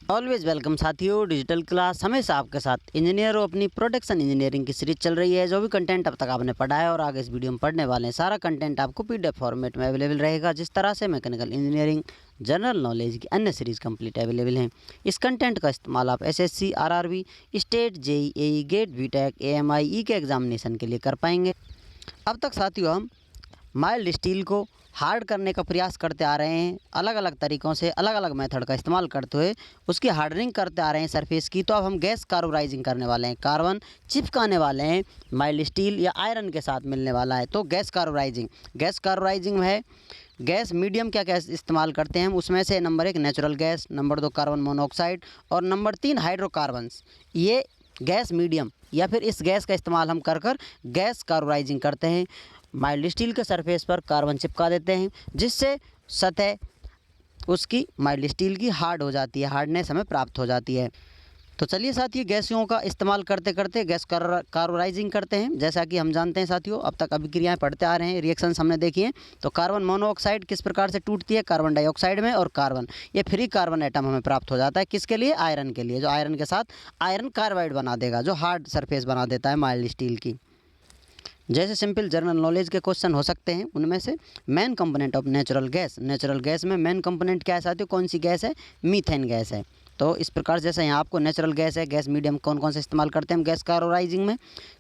Always welcome साथियों, digital class हमेशा आपके साथ। इंजीनियर अपनी प्रोडक्शन इंजीनियरिंग की सीरीज चल रही है। जो भी कंटेंट अब तक आपने पढ़ा है और आगे इस वीडियो में पढ़ने वाले हैं, सारा कंटेंट आपको पीडीएफ फॉर्मेट में अवेलेबल रहेगा। जिस तरह से मैकेनिकल इंजीनियरिंग, जनरल नॉलेज की अन्य सीरीज कंप्लीट अवेलेबल हैं। इस कंटेंट का इस्तेमाल आप SSC, RRB, state, JEE, GATE, BTech, AMI के एग्जामिनेशन के लिए कर पाएंगे। अब तक साथियों हम माइल्ड स्टील को हार्ड करने का प्रयास करते आ रहे हैं, अलग अलग तरीक़ों से, अलग अलग मेथड का इस्तेमाल करते हुए उसकी हार्डनिंग करते आ रहे हैं सरफेस की। तो अब हम गैस कार्बोराइजिंग करने वाले हैं, कार्बन चिपकाने वाले हैं माइल्ड स्टील या आयरन के साथ मिलने वाला है। तो गैस कार्बोराइजिंग में है गैस मीडियम क्या क्या इस्तेमाल करते हैं हम, उसमें से number 1 natural gas, number 2 carbon monoxide और नंबर 3 हाइड्रोकार्बन्स। ये गैस मीडियम या फिर इस गैस का इस्तेमाल हम कर गैस कार्बोराइजिंग करते हैं। माइल्ड स्टील के सरफेस पर कार्बन चिपका देते हैं, जिससे सतह उसकी माइल्ड स्टील की हार्ड हो जाती है, हार्डनेस हमें प्राप्त हो जाती है। तो चलिए साथियों, गैसियों का इस्तेमाल करते करते गैस कार्बोराइजिंग करते हैं। जैसा कि हम जानते हैं साथियों, अब तक अभिक्रियाएं पढ़ते आ रहे हैं, रिएक्शंस हमने देखी हैं। तो कार्बन मोनोऑक्साइड किस प्रकार से टूटती है कार्बन डाइऑक्साइड में, और कार्बन ये फ्री कार्बन एटम हमें प्राप्त हो जाता है। किसके लिए? आयरन के लिए, जो आयरन के साथ आयरन कार्बाइड बना देगा, जो हार्ड सरफेस बना देता है माइल्ड स्टील की। जैसे सिंपल जनरल नॉलेज के क्वेश्चन हो सकते हैं, उनमें से main component of natural gas में मेन कंपोनेंट क्या है साथियों? कौन सी गैस है? मीथेन गैस है। तो इस प्रकार जैसे यहाँ आपको नेचुरल गैस है, गैस मीडियम कौन कौन से इस्तेमाल करते हैं हम गैस कार्बोराइजिंग में?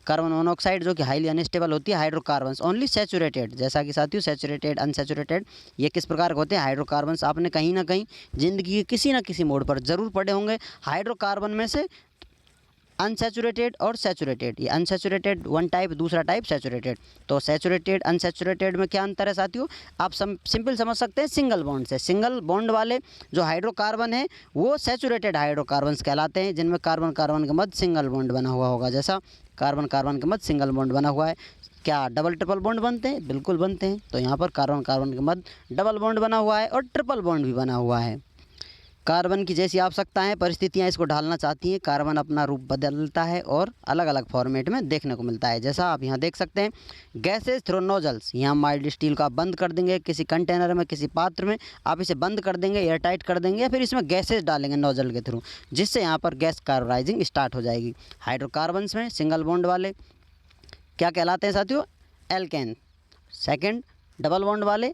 कार्बन मोनोऑक्साइड जो कि हाईली अनस्टेबल होती है, हाइड्रोकार्बन्स ओनली सैचुरेटेड। जैसा कि साथियों सैचुरेटेड, अनसैचुरेटेड ये किस प्रकार के होते हैं? हाइड्रोकार्बन्स। आपने कहीं ना कहीं ज़िंदगी के किसी न किसी मोड पर ज़रूर पढ़े होंगे। हाइड्रोकार्बन में से अनसैचुरेटेड और सैचुरेटेड, ये अनसैचुरेटेड वन टाइप, दूसरा टाइप सैचुरेटेड। तो सैचुरेटेड अनसैचुरेटेड में क्या अंतर है साथियों? आप सिंपल समझ सकते हैं सिंगल बॉन्ड से। सिंगल बॉन्ड वाले जो हाइड्रोकार्बन है वो सैचुरेटेड हाइड्रोकार्बन्स कहलाते हैं, जिनमें कार्बन कार्बन के मध्य सिंगल बॉन्ड बना हुआ होगा। जैसा कार्बन कार्बन के मध्य सिंगल बॉन्ड बना हुआ है। क्या डबल ट्रिपल बॉन्ड बनते हैं? बिल्कुल बनते हैं। तो यहाँ पर कार्बन कार्बन के मध्य डबल बॉन्ड बना हुआ है और ट्रिपल बॉन्ड भी बना हुआ है। कार्बन की जैसी आवश्यकताएं, परिस्थितियां इसको ढालना चाहती हैं, कार्बन अपना रूप बदलता है और अलग अलग फॉर्मेट में देखने को मिलता है। जैसा आप यहाँ देख सकते हैं, गैसेज थ्रू नोजल्स। यहाँ माइल्ड स्टील को आप बंद कर देंगे किसी कंटेनर में, किसी पात्र में आप इसे बंद कर देंगे, एयर टाइट कर देंगे, या फिर इसमें गैसेज डालेंगे नोजल के थ्रू, जिससे यहाँ पर गैस कार्बोराइजिंग स्टार्ट हो जाएगी। हाइड्रोकार्बन्स में सिंगल बॉन्ड वाले क्या कहलाते हैं साथियों? एल्केन। सेकेंड डबल बॉन्ड वाले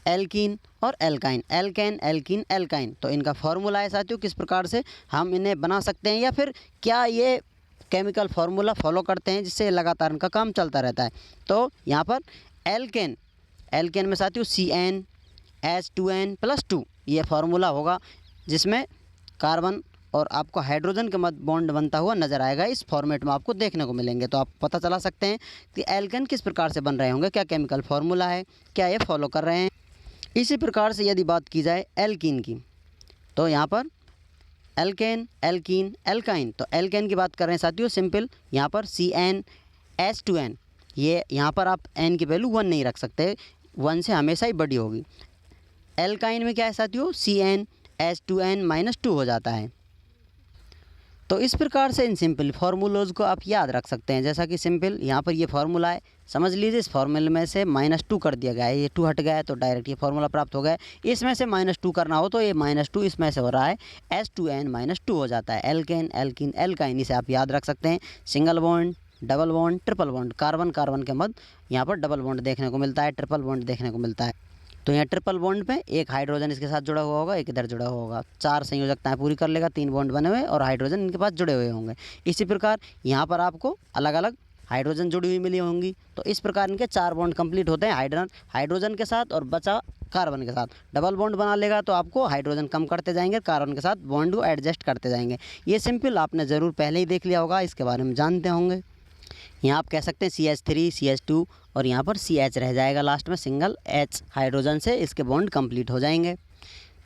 एल्कीन और एल्काइन, एल्केन, एल्कीन, एल्काइन। तो इनका फॉर्मूला है साथियों, किस प्रकार से हम इन्हें बना सकते हैं, या फिर क्या ये केमिकल फार्मूला फॉलो करते हैं जिससे लगातार इनका काम चलता रहता है। तो यहाँ पर एल्केन, एल्केन में साथियों CnH2n+2 ये फार्मूला होगा, जिसमें कार्बन और आपको हाइड्रोजन के मध्य बॉन्ड बनता हुआ नजर आएगा। इस फॉर्मेट में आपको देखने को मिलेंगे। तो आप पता चला सकते हैं कि एल्केन किस प्रकार से बन रहे होंगे, क्या केमिकल फार्मूला है, क्या ये फॉलो कर रहे हैं। इसी प्रकार से यदि बात की जाए एल्कीन की, तो यहाँ पर एल्केन, एल्कीन, एल्काइन। तो एल्केन की बात कर रहे हैं साथियों, सिंपल यहाँ पर CnH2n। ये यहाँ पर आप n की वैल्यू 1 नहीं रख सकते, 1 से हमेशा ही बड़ी होगी। एल्काइन में क्या है साथियों? CnH2n-2 हो जाता है। तो इस प्रकार से इन सिंपल फार्मूलोज़ को आप याद रख सकते हैं। जैसा कि सिंपल यहाँ पर ये फार्मूला है, समझ लीजिए इस फार्मूले में से -2 कर दिया गया है, ये 2 हट गया है तो डायरेक्ट ये फार्मूला प्राप्त हो गया है। इसमें से -2 करना हो तो ये -2 इसमें से हो रहा है, H2n-2 हो जाता है। एल्केन, एल्कीन, एल्काइन, इसे आप याद रख सकते हैं। Single bond, double bond, triple bond, carbon carbon के मध्य यहाँ पर डबल बॉन्ड देखने को मिलता है, ट्रिपल बॉन्ड देखने को मिलता है। तो यहाँ ट्रिपल बॉन्ड पे एक हाइड्रोजन इसके साथ जुड़ा हुआ होगा, एक इधर जुड़ा हुआ होगा, 4 संयोजकताएं पूरी कर लेगा, 3 बॉन्ड बने हुए और हाइड्रोजन इनके पास जुड़े हुए होंगे। इसी प्रकार यहाँ पर आपको अलग अलग हाइड्रोजन जुड़ी हुई मिली होंगी। तो इस प्रकार इनके 4 बॉन्ड कंप्लीट होते हैं हाइड्रोजन के साथ, और बचा कार्बन के साथ। डबल बॉन्ड बना लेगा तो आपको हाइड्रोजन कम करते जाएंगे, कार्बन के साथ बॉन्ड को एडजस्ट करते जाएंगे। ये सिंपल आपने ज़रूर पहले ही देख लिया होगा, इसके बारे में जानते होंगे। यहाँ आप कह सकते हैं CH3, CH2 और यहाँ पर CH रह जाएगा लास्ट में, सिंगल H हाइड्रोजन से इसके बॉन्ड कंप्लीट हो जाएंगे।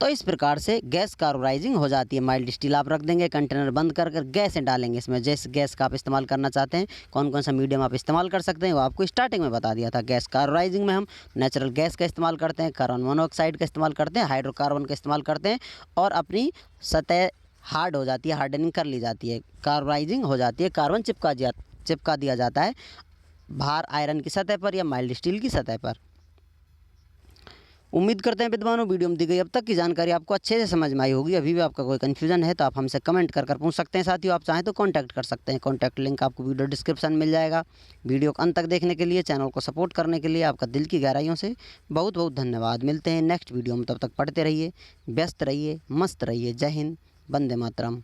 तो इस प्रकार से गैस कार्बोराइजिंग हो जाती है। माइल्ड स्टील आप रख देंगे, कंटेनर बंद कर गैसें डालेंगे इसमें। जिस गैस का आप इस्तेमाल करना चाहते हैं, कौन कौन सा मीडियम आप इस्तेमाल कर सकते हैं, वो आपको स्टार्टिंग में बता दिया था। गैस कार्बोराइजिंग में हम नेचुरल गैस का इस्तेमाल करते हैं, कार्बन मोनोऑक्साइड का इस्तेमाल करते हैं, हाइड्रोकार्बन का इस्तेमाल करते हैं, और अपनी सतह हार्ड हो जाती है, हार्डनिंग कर ली जाती है, कार्बोराइजिंग हो जाती है, कार्बन चिपका दिया जाता है बाहर आयरन की सतह पर या माइल्ड स्टील की सतह पर। उम्मीद करते हैं विद्वानों वीडियो में दी गई अब तक की जानकारी आपको अच्छे से समझ में आई होगी। अभी भी आपका कोई कन्फ्यूजन है तो आप हमसे कमेंट कर पूछ सकते हैं। साथियों आप चाहें तो कॉन्टैक्ट कर सकते हैं। कॉन्टैक्ट लिंक आपको वीडियो डिस्क्रिप्शन में मिल जाएगा। वीडियो को अंत तक देखने के लिए, चैनल को सपोर्ट करने के लिए आपका दिल की गहराइयों से बहुत बहुत धन्यवाद। मिलते हैं नेक्स्ट वीडियो में, तब तक पढ़ते रहिए, व्यस्त रहिए, मस्त रहिए। जय हिंद, वंदे मातरम।